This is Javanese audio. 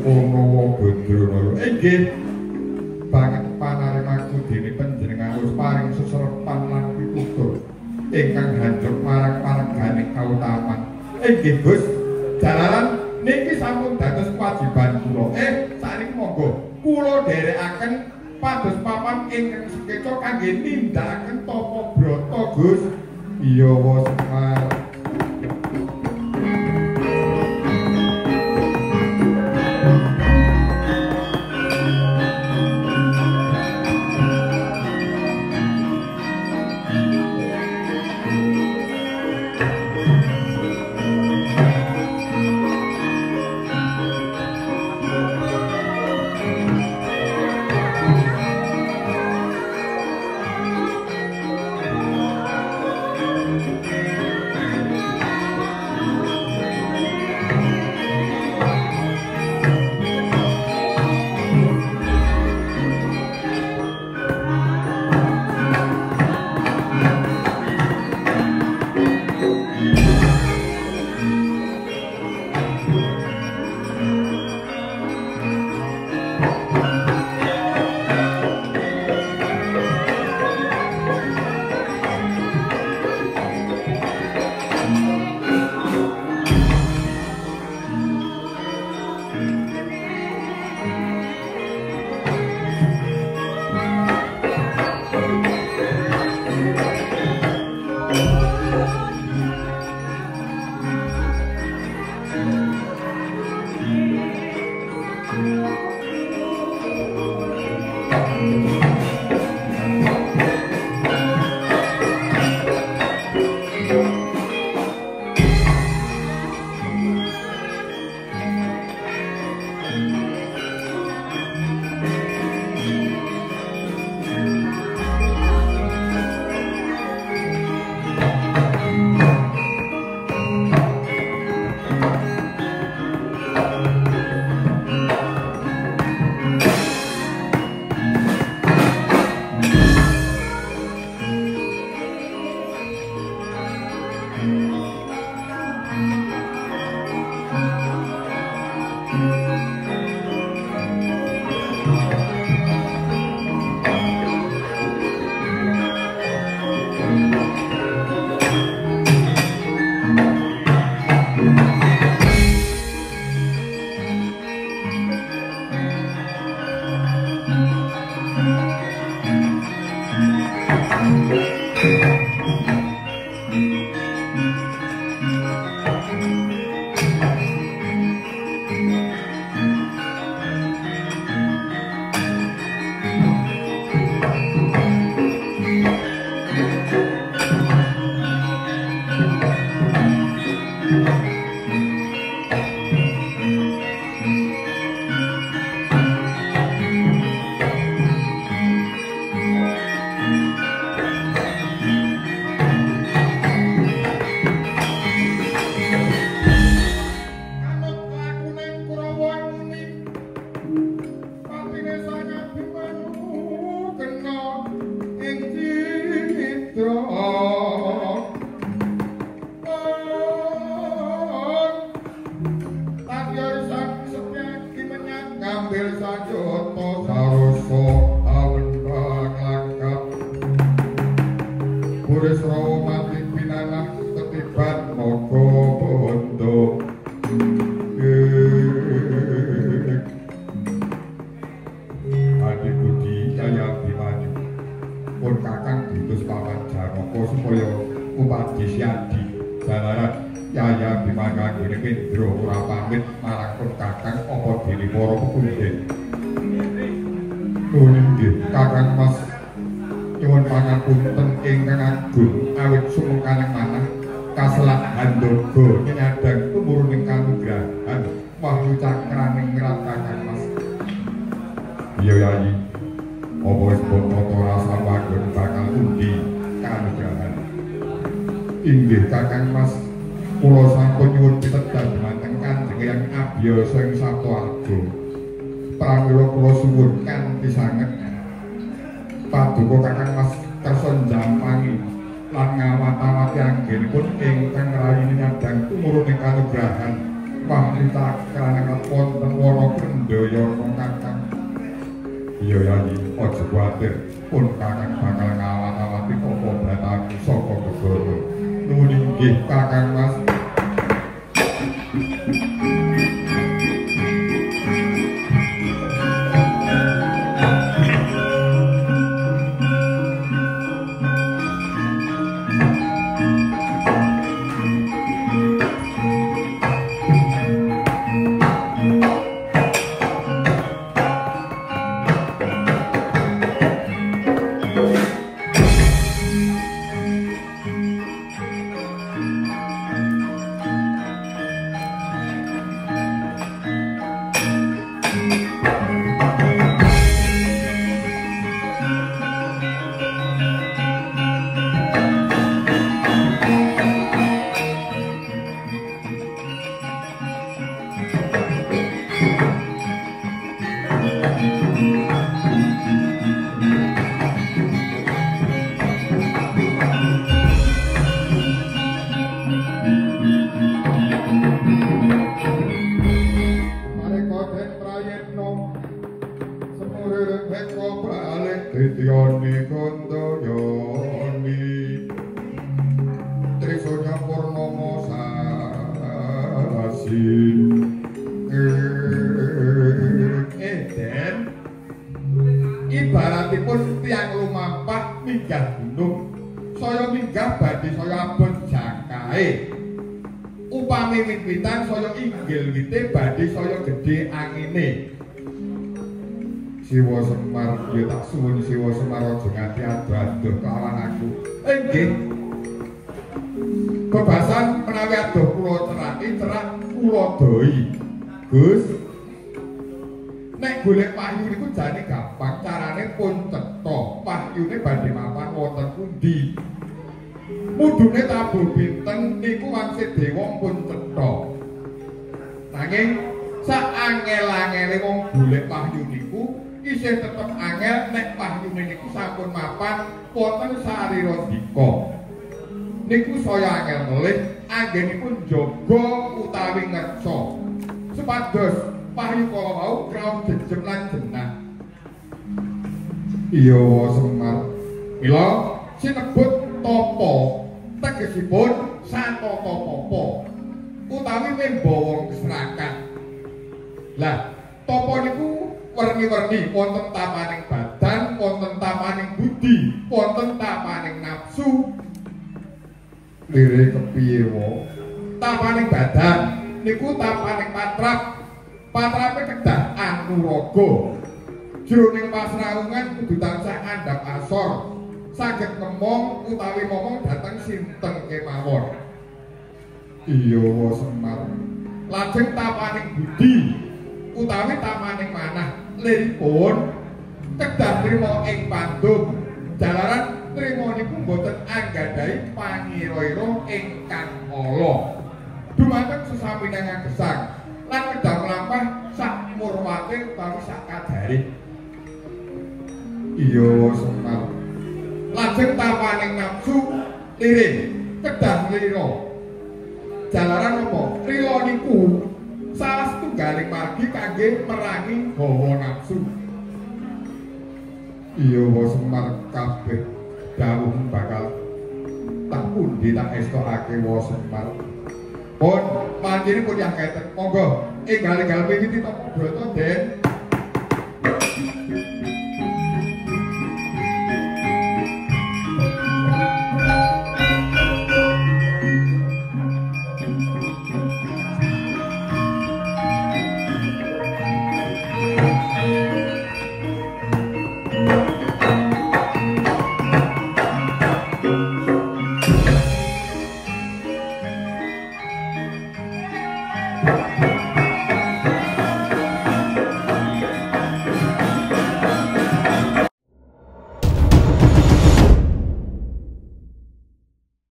Ono Badranaya inggih banget panarimaku dene panjenengan wis paring seserepan lan pitutur ingkang hancur marang marganing kautaman. Inggih Gus, jalaran niki sampun dados kewajiban kula. Sakniki monggo kula dherekaken pados papan ingkang sekeca kangge nindakaken tapa brata Gus. Iya wa Semar. Inggih Kakang Mas, kula sampun nyuwun pitedah dhumateng Kanjeng Hyang Abya sing Sabta Agung. Pramila kula suwun kanthi sanget paduka Kakang Mas kersa njampangi lan ngawat-awati anggenipun ingkang rayi nyadang tumurun ing kanugrahan Wahlita kelanengan wonten wana Kendayana Kakang. Iya Yayi, aja kuwatir. Pun Kakang bakal ngawat-awati apa brataku saka gegara. Nuwun inggih Kakang Mas. Ibaratipun tiang lumampah minggah gunung, saya minggah badhe saya abot jangkae. Upami wit-witan saya inggil wite badhe saya gedhe angine. Siwa Semar, ya tak suwun Siwa Semar aja nganti adoh-adoh kelawan aku. Nggih. Bebasan menawi adoh kula cerak kula doi. Gus, nek golek pahyu niku jane gampang, carane pun cetha. Pahyune badhe mapan wonten pundi? Mudune tabuh pinten niku wangsit dewa pun cetha. Nanging sak angel-angele wong golek pahyu niku isih tetep angel nek pahyune niku sampun mapan wonten sarira dika. Niku saya angel melih anggenipun jaga utawi ngerca. Supados pahyu kala wau kraos jejem lan jenah. Iya Semar. Mila sinebut tapa tegesipun satata-tapa utawi membawa keserakan. Lah, tapa niku werni-werni wonten tapaning badan, wonten tapaning budi, wonten tapaning nafsu. Lire kepiye wae? Tapaning badan niku tapaning patrap. Patrape kedah anuraga. Jroning pasrawungan kudu tansah andhap asor. Saged ngomong utawi momong dhateng sinten kemawon. Iya Semar. Lajeng tapaning budi utawi tapaning manah liripun kedah trima ing pandum. Jalaran trima niku mboten anggadhahi pangira-ira ingkang ala. Dumateng sesambingan gesang lan kedah mlampah sak murwate utawi sak kadare. Iya Semar. Lajeng tapaning nafsu liring kedah lira. Jalaran apa? Rila niku salah setunggaling margi kangge merangi hawa nafsu. Iya Semar kabeh dawuh bakal tak pundi tak estokake Semar. Pun panjenengan pun yang keten. Monggo enggal-enggal miwiti tapa brata Den.